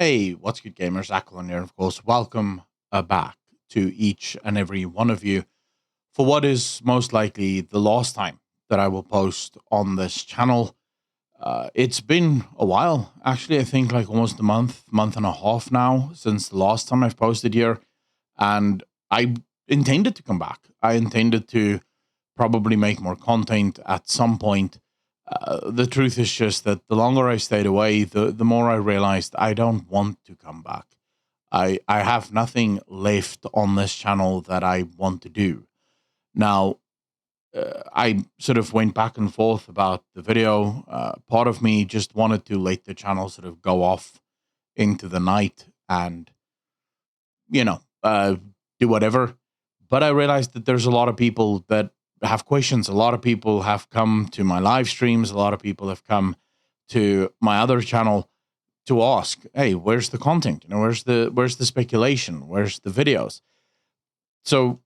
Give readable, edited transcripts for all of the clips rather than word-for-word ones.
Hey, what's good, gamers? Aquilon here. Of course, welcome back to each and every one of you for what is most likely the last time that I will post on this channel. It's been a while, actually. I think like almost a month and a half now since the last time I've posted here, and I intended to come back. I intended to probably make more content at some point. The truth is just that the longer I stayed away, the more I realized I don't want to come back. I have nothing left on this channel that I want to do. Now, I sort of went back and forth about the video. Part of me just wanted to let the channel sort of go off into the night and, you know, do whatever. But I realized that there's a lot of people that have questions. A lot of people have come to my live streams. A lot of people have come to my other channel to ask, "Hey, where's the content? You know, where's the speculation? Where's the videos?" So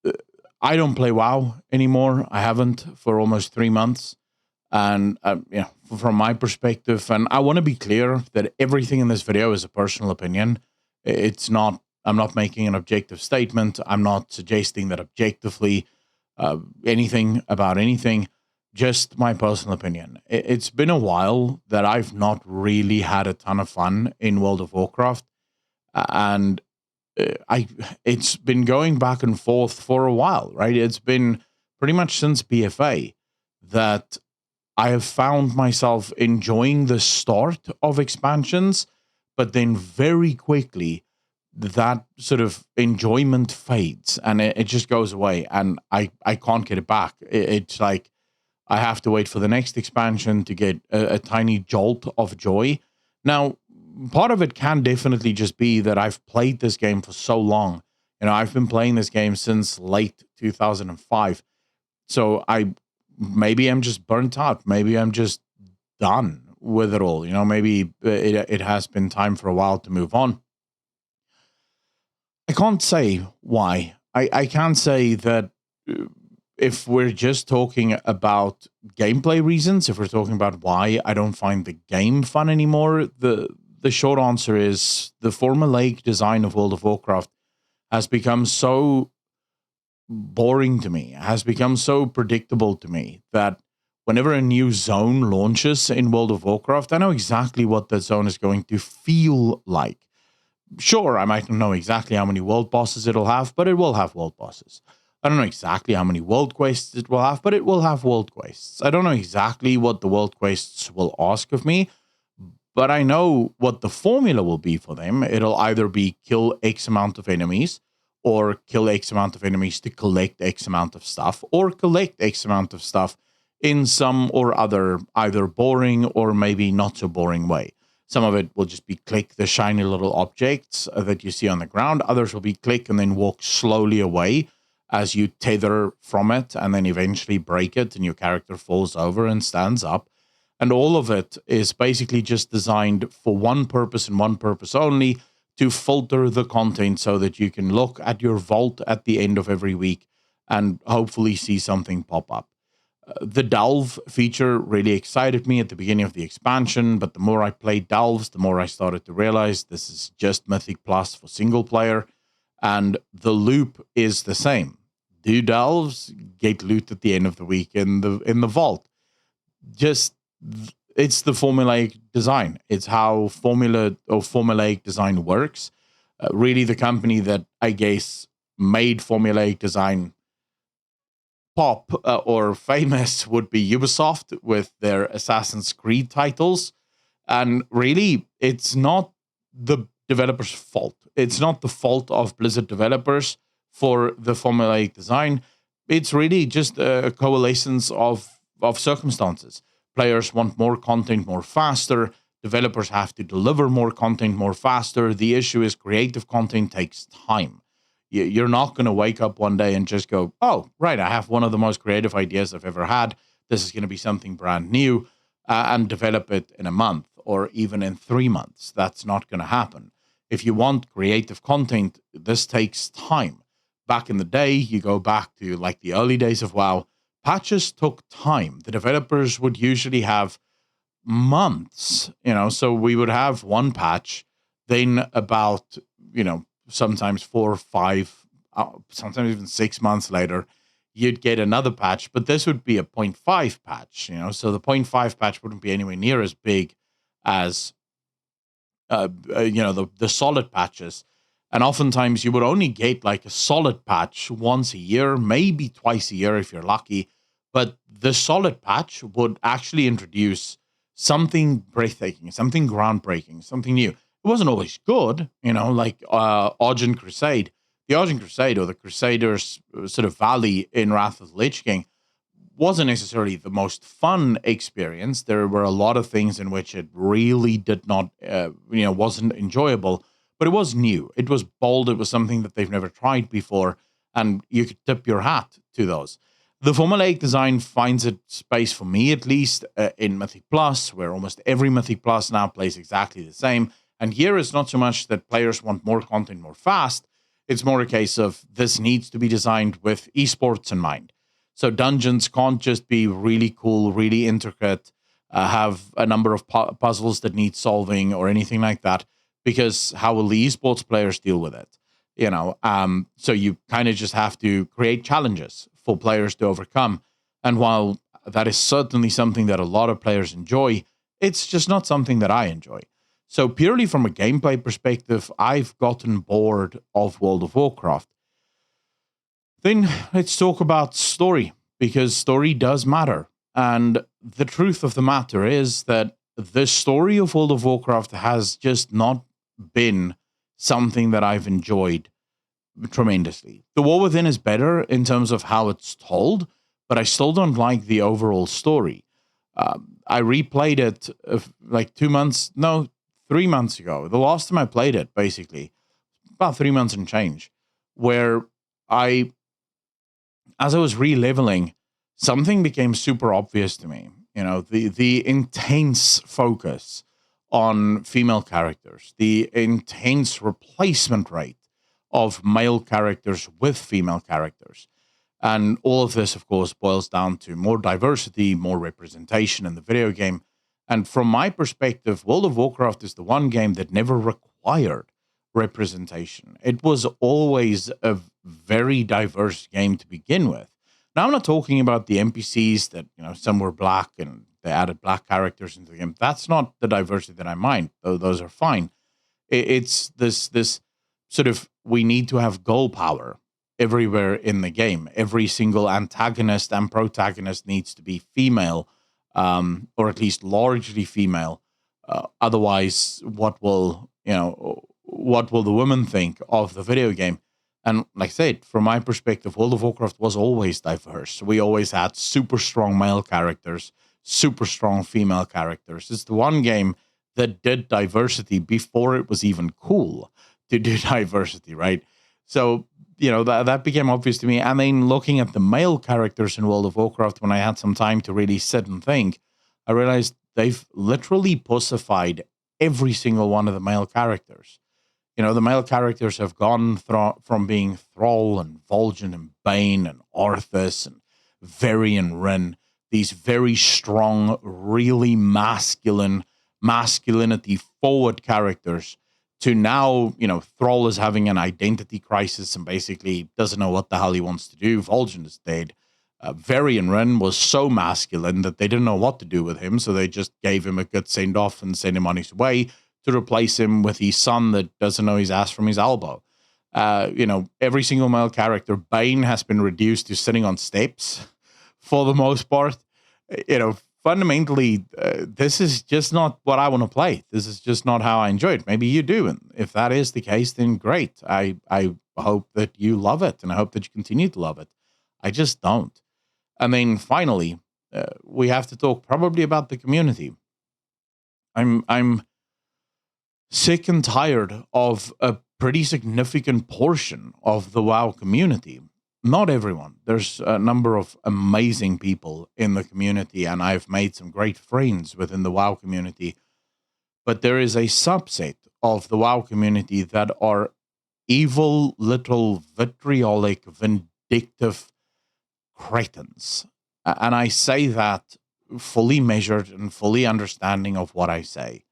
uh, I don't play WoW anymore. I haven't for almost 3 months, and from my perspective, and I want to be clear that everything in this video is a personal opinion. It's not. I'm not making an objective statement. I'm not suggesting that objectively anything about anything, just my personal opinion. It's been a while that I've not really had a ton of fun in World of Warcraft, and I it's been going back and forth for a while, right? It's been pretty much since BFA that I have found myself enjoying the start of expansions, but then very quickly that sort of enjoyment fades and it just goes away, and I can't get it back. It's like I have to wait for the next expansion to get a tiny jolt of joy. Now, part of it can definitely just be that I've played this game for so long. You know, I've been playing this game since late 2005. So maybe I'm just burnt out. Maybe I'm just done with it all. You know, maybe it has been time for a while to move on. I can't say why. I can say that uh, if we're just talking about gameplay reasons, if we're talking about why I don't find the game fun anymore, the short answer is the formulaic design of World of Warcraft has become so boring to me, has become so predictable to me that whenever a new zone launches in World of Warcraft, I know exactly what that zone is going to feel like. Sure, I might not know exactly how many world bosses it'll have, but it will have world bosses. I don't know exactly how many world quests it will have, but it will have world quests. I don't know exactly what the world quests will ask of me, but I know what the formula will be for them. It'll either be kill X amount of enemies, or kill X amount of enemies to collect X amount of stuff, or collect X amount of stuff in some or other, either boring or maybe not so boring way. Some of it will just be click the shiny little objects that you see on the ground. Others will be click and then walk slowly away as you tether from it and then eventually break it and your character falls over and stands up. And all of it is basically just designed for one purpose and one purpose only, to filter the content so that you can look at your vault at the end of every week and hopefully see something pop up. The Delve feature really excited me at the beginning of the expansion, but the more I played Delves, the more I started to realize this is just Mythic Plus for single player, and the loop is the same. Do Delves, get loot at the end of the week in the vault. Just it's the formulaic design. It's how formulaic design works. Really, the company that I guess made formulaic design pop or famous would be Ubisoft with their Assassin's Creed titles. And really, it's not the developers' fault. It's not the fault of Blizzard developers for the formulaic design. It's really just a coalescence of circumstances. Players want more content more faster. Developers have to deliver more content more faster. The issue is creative content takes time. You're not going to wake up one day and just go, "Oh, right, I have one of the most creative ideas I've ever had. This is going to be something brand new," and develop it in a month or even in 3 months. That's not going to happen. If you want creative content, this takes time. Back in the day, you go back to like the early days of WoW, patches took time. The developers would usually have months, so we would have one patch Then about, sometimes 4 or 5, sometimes even 6 months later, you'd get another patch, but this would be a point 0.5 patch, so the point 0.5 patch wouldn't be anywhere near as big as the solid patches. And oftentimes you would only get like a solid patch once a year, maybe twice a year if you're lucky. But the solid patch would actually introduce something breathtaking, something groundbreaking, something new. It wasn't always good, like Argent Crusade. The Argent Crusade, or the Crusaders sort of Valley in Wrath of the Lich King, wasn't necessarily the most fun experience. There were a lot of things in which it really did not, wasn't enjoyable, but it was new. It was bold. It was something that they've never tried before, and you could tip your hat to those. The formulaic design finds its space, for me at least, in Mythic Plus, where almost every Mythic Plus now plays exactly the same. And here it's not so much that players want more content more fast. It's more a case of this needs to be designed with esports in mind. So dungeons can't just be really cool, really intricate, have a number of puzzles that need solving or anything like that, because how will the esports players deal with it? So you kind of just have to create challenges for players to overcome. And while that is certainly something that a lot of players enjoy, it's just not something that I enjoy. So purely from a gameplay perspective, I've gotten bored of World of Warcraft. Then let's talk about story, because story does matter. And the truth of the matter is that the story of World of Warcraft has just not been something that I've enjoyed tremendously. The War Within is better in terms of how it's told, but I still don't like the overall story. I replayed it like 3 months ago. The last time I played it, basically, about 3 months and change, where as I was re-leveling, something became super obvious to me. The intense focus on female characters, the intense replacement rate of male characters with female characters. And all of this, of course, boils down to more diversity, more representation in the video game. And from my perspective, World of Warcraft is the one game that never required representation. It was always a very diverse game to begin with. Now, I'm not talking about the NPCs that, some were black and they added black characters into the game. That's not the diversity that I mind, though those are fine. It's this sort of, we need to have goal power everywhere in the game. Every single antagonist and protagonist needs to be female, or at least largely female. Otherwise, what will the women think of the video game? And like I said, from my perspective, World of Warcraft was always diverse. We always had super strong male characters, super strong female characters. It's the one game that did diversity before it was even cool to do diversity, right? So, that became obvious to me. And then looking at the male characters in World of Warcraft, when I had some time to really sit and think, I realized they've literally pussified every single one of the male characters. The male characters have gone from being Thrall and Vol'jin and Bane and Arthas and Veri and Rin, these very strong, really masculinity-forward characters, to now, Thrall is having an identity crisis and basically doesn't know what the hell he wants to do. Vol'jin is dead. Veri and Rin was so masculine that they didn't know what to do with him, so they just gave him a good send-off and sent him on his way to replace him with his son that doesn't know his ass from his elbow. Every single male character, Bane has been reduced to sitting on steps for the most part. Fundamentally, this is just not what I want to play. This is just not how I enjoy it. Maybe you do. And if that is the case, then great. I hope that you love it, and I hope that you continue to love it. I just don't. And then finally, we have to talk probably about the community. I'm sick and tired of a pretty significant portion of the WoW community. Not everyone. There's a number of amazing people in the community, and I've made some great friends within the WoW community. But there is a subset of the WoW community that are evil, little, vitriolic, vindictive cretins. And I say that fully measured and fully understanding of what I say.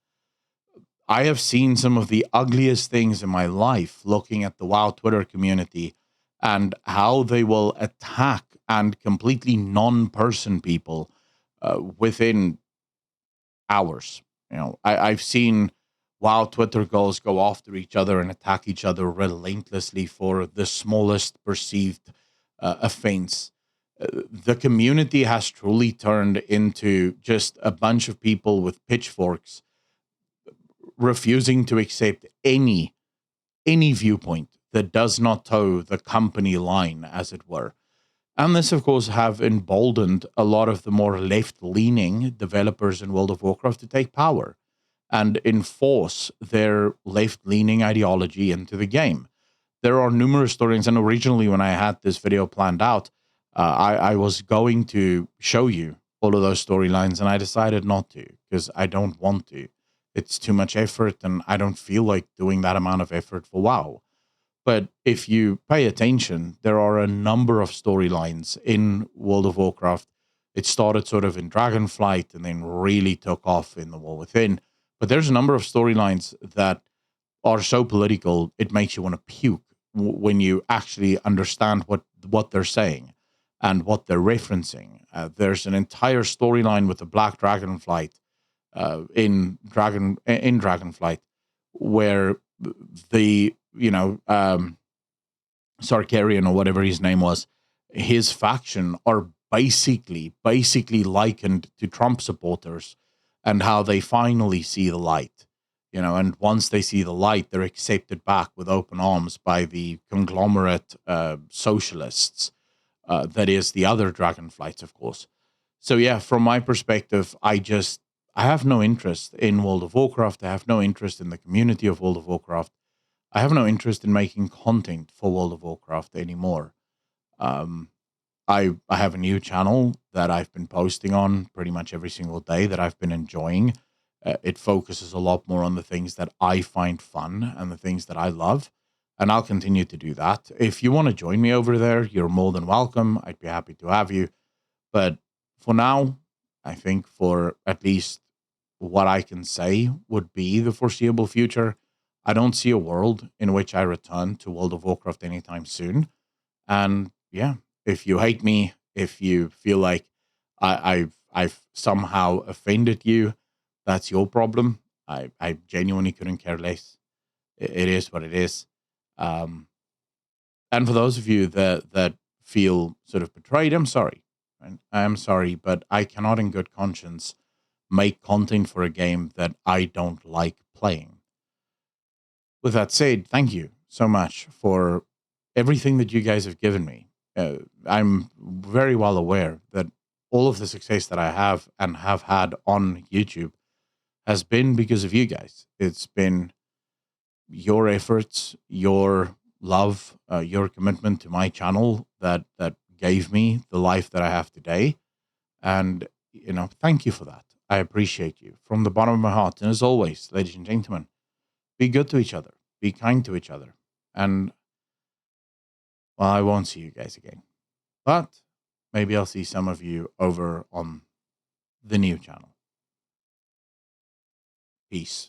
I have seen some of the ugliest things in my life looking at the WoW Twitter community and how they will attack and completely non-person people within hours. I've seen WoW Twitter girls go after each other and attack each other relentlessly for the smallest perceived offense. The community has truly turned into just a bunch of people with pitchforks refusing to accept any viewpoint that does not toe the company line, as it were. And this, of course, have emboldened a lot of the more left-leaning developers in World of Warcraft to take power and enforce their left-leaning ideology into the game. There are numerous stories, and originally when I had this video planned out, I was going to show you all of those storylines, and I decided not to because I don't want to. It's too much effort, and I don't feel like doing that amount of effort for WoW. But if you pay attention, there are a number of storylines in World of Warcraft. It started sort of in Dragonflight and then really took off in The War Within. But there's a number of storylines that are so political, it makes you want to puke when you actually understand what they're saying and what they're referencing. There's an entire storyline with the Black Dragonflight in Dragonflight where the Sarkarian or whatever his name was, his faction are basically likened to Trump supporters and how they finally see the light. And once they see the light, they're accepted back with open arms by the conglomerate socialists. That is the other Dragonflights, of course. So yeah, from my perspective, I have no interest in World of Warcraft. I have no interest in the community of World of Warcraft. I have no interest in making content for World of Warcraft anymore. I have a new channel that I've been posting on pretty much every single day that I've been enjoying. It focuses a lot more on the things that I find fun and the things that I love. And I'll continue to do that. If you want to join me over there, you're more than welcome. I'd be happy to have you. But for now, I think for at least what I can say would be the foreseeable future, I don't see a world in which I return to World of Warcraft anytime soon. And yeah, if you hate me, if you feel like I've somehow offended you, that's your problem. I genuinely couldn't care less. It is what it is. And for those of you that feel sort of betrayed, I'm sorry. Right? I am sorry, but I cannot in good conscience make content for a game that I don't like playing. With that said, thank you so much for everything that you guys have given me. I'm very well aware that all of the success that I have and have had on YouTube has been because of you guys. It's been your efforts, your love, your commitment to my channel that gave me the life that I have today. And, thank you for that. I appreciate you from the bottom of my heart. And as always, ladies and gentlemen, be good to each other, be kind to each other. And, well, I won't see you guys again. But maybe I'll see some of you over on the new channel. Peace.